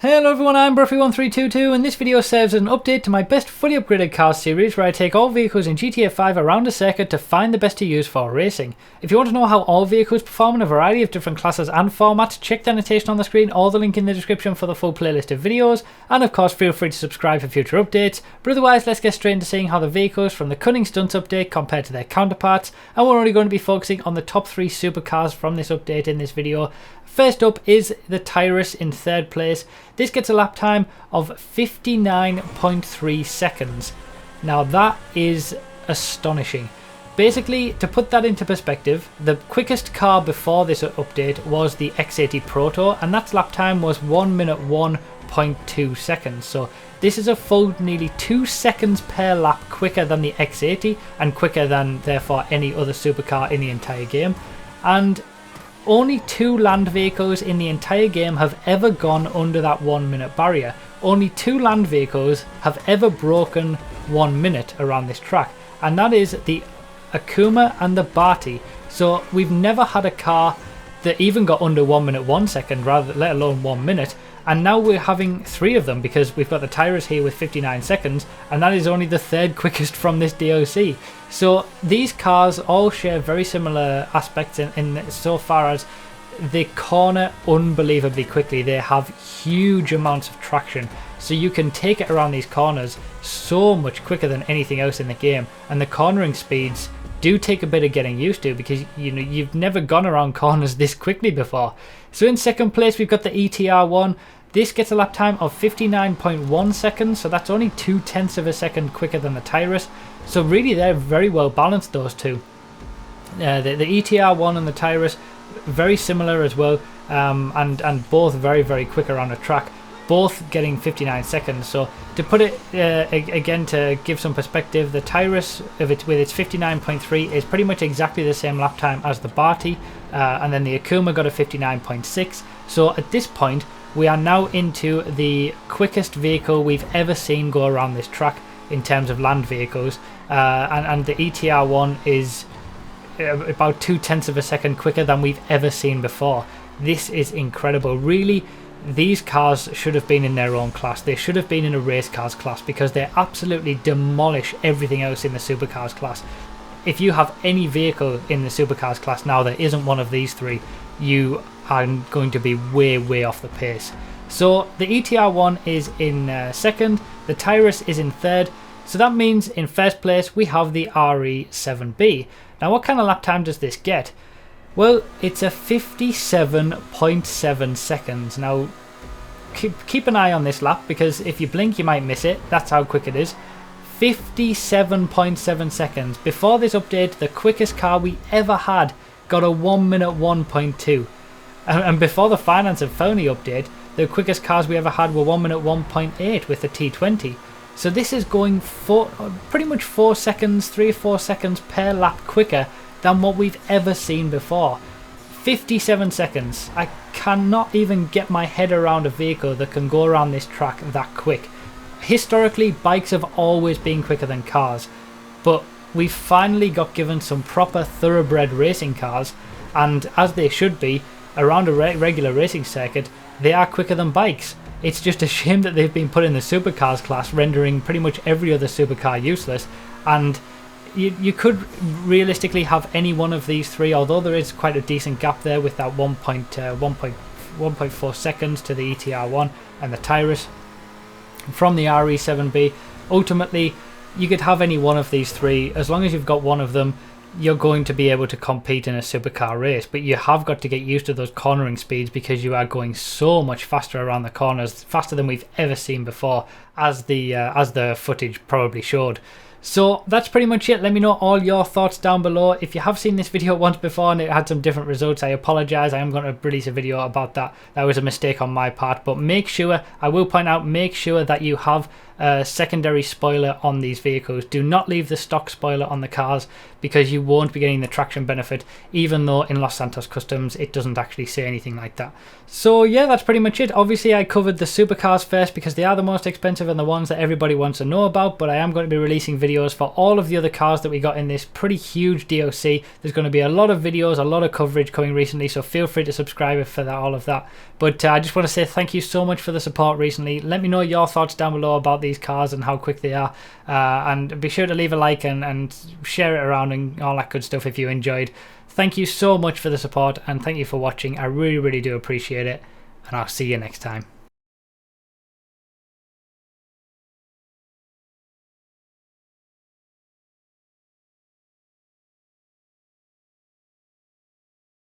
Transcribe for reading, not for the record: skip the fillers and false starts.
Hello everyone, I'm Bruffy1322 and this video serves as an update to my best fully upgraded cars series where I take all vehicles in GTA 5 around a circuit to find the best to use for racing. If you want to know how all vehicles perform in a variety of different classes and formats, check the annotation on the screen or the link in the description for the full playlist of videos, and of course feel free to subscribe for future updates. But otherwise, let's get straight into seeing how the vehicles from the Cunning Stunts update compare to their counterparts, and we're only going to be focusing on the top 3 supercars from this update in this video. First up is the Tyrus in third place. This gets a lap time of 59.3 seconds. Now that is astonishing. Basically, to put that into perspective, the quickest car before this update was the X80 Proto, and that lap time was 1 minute 1.2 seconds. So this is a full nearly 2 seconds per lap quicker than the X80 and quicker than therefore any other supercar in the entire game. And only 2 land vehicles in the entire game have ever gone under that 1 minute barrier. Only 2 land vehicles have ever broken 1 minute around this track, and that is the Akuma and the Barty. So we've never had a car that even got under 1 minute 1 second, rather let alone 1 minute. And now we're having 3 of them because we've got the Tyrus here with 59 seconds, and that is only the 3rd quickest from this DLC. So these cars all share very similar aspects in so far as they corner unbelievably quickly. They have huge amounts of traction, so you can take it around these corners so much quicker than anything else in the game. And the cornering speeds do take a bit of getting used to because you've never gone around corners this quickly before. So in second place we've got the ETR1. This gets a lap time of 59.1 seconds, so that's only 0.2 of a second quicker than the Tyrus. So really they're very well balanced, those two. The ETR1 and the Tyrus, very similar as well, and both very quick around a track, both getting 59 seconds. So to put it again, to give some perspective, the Tyrus with its 59.3 is pretty much exactly the same lap time as the Barty, and then the Akuma got a 59.6. So at this point we are now into the quickest vehicle we've ever seen go around this track in terms of land vehicles, and the ETR1 is about 0.2 of a second quicker than we've ever seen before. This is incredible. Really, these cars should have been in their own class. They should have been in a race cars class because they absolutely demolish everything else in the supercars class. If you have any vehicle in the supercars class now that isn't one of these 3, you are going to be way off the pace. So the ETR1 is in second, the Tyrus is in third, so that means in first place we have the RE7B. Now what kind of lap time does this get? Well, it's a 57.7 seconds. Now keep an eye on this lap because if you blink you might miss it. That's how quick it is. 57.7 seconds. Before this update, the quickest car we ever had got a 1 minute 1.2. And before the Finance and Felony update, the quickest cars we ever had were 1 minute 1.8 with the T20. So this is going pretty much 4 seconds, 3 or 4 seconds per lap quicker than what we've ever seen before. 57 seconds. I cannot even get my head around a vehicle that can go around this track that quick. Historically, bikes have always been quicker than cars, but we've finally got given some proper thoroughbred racing cars, and as they should be, around a regular racing circuit, they are quicker than bikes. It's just a shame that they've been put in the supercars class, rendering pretty much every other supercar useless. And you could realistically have any one of these 3, although there is quite a decent gap there with that 1.4 seconds to the ETR1 and the Tyrus from the RE7B. Ultimately, you could have any one of these 3. As long as you've got one of them, you're going to be able to compete in a supercar race, but you have got to get used to those cornering speeds because you are going so much faster around the corners, faster than we've ever seen before, as the footage probably showed. So that's pretty much it. Let me know all your thoughts down below. If you have seen this video once before and it had some different results, I apologise. I am going to release a video about that. That was a mistake on my part, but make sure, I will point out, make sure that you have a secondary spoiler on these vehicles. Do not leave the stock spoiler on the cars because you won't be getting the traction benefit, even though in Los Santos Customs it doesn't actually say anything like that. So yeah, that's pretty much it. Obviously I covered the supercars first because they are the most expensive and the ones that everybody wants to know about, but I am going to be releasing videos videos for all of the other cars that we got in this pretty huge DLC. There's going to be a lot of videos, a lot of coverage coming recently, so feel free to subscribe for that, all of that. But I just want to say thank you so much for the support recently. Let me know your thoughts down below about these cars and how quick they are, and be sure to leave a like and share it around and all that good stuff if you enjoyed. Thank you so much for the support, and thank you for watching. I really do appreciate it, and I'll see you next time.